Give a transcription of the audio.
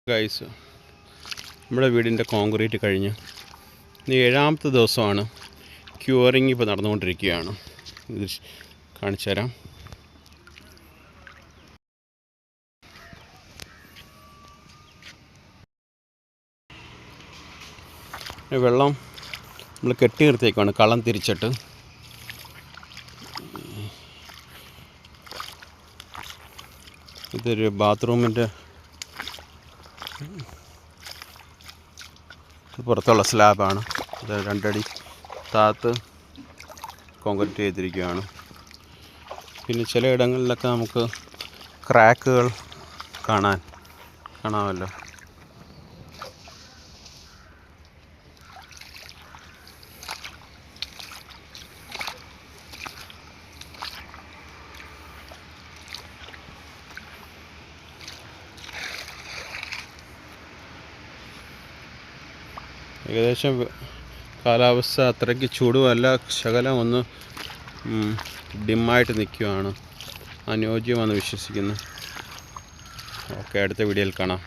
Guys, നമ്മുടെ വീടിൻ്റെ concrete കഴിഞ്ഞ് ഇനി 7ാമത്തെ ദിവസമാണ്. ക്യൂറിങ് ഇപ്പോൾ നടന്നുകൊണ്ടിരിക്കുകയാണ്. ഇത് കാണിച്ചു തരാം. വെള്ളം നമ്മൾ കെട്ടി നിർത്തിയേക്കാണ്, കളം തിരിച്ചിട്ട്. ഇതൊരു ബാത്റൂമിൻ്റെ പുറത്തുള്ള സ്ലാബാണ്. ഇത് 2 അടി താഴത്ത് കോൺക്രീറ്റ് ചെയ്തിരിക്കുകയാണ്. പിന്നെ ചില ഇടങ്ങളിലൊക്കെ നമുക്ക് ക്രാക്കുകൾ കാണാമല്ലോ. ഏകദേശം കാലാവസ്ഥ അത്രയ്ക്ക് ചൂടുമല്ല, ശകലം ഒന്ന് ഡിമ്മായിട്ട് നിൽക്കുകയാണ്. അനുയോജ്യമാണെന്ന് വിശ്വസിക്കുന്നു. ഓക്കെ, അടുത്ത വീഡിയോയിൽ കാണാം.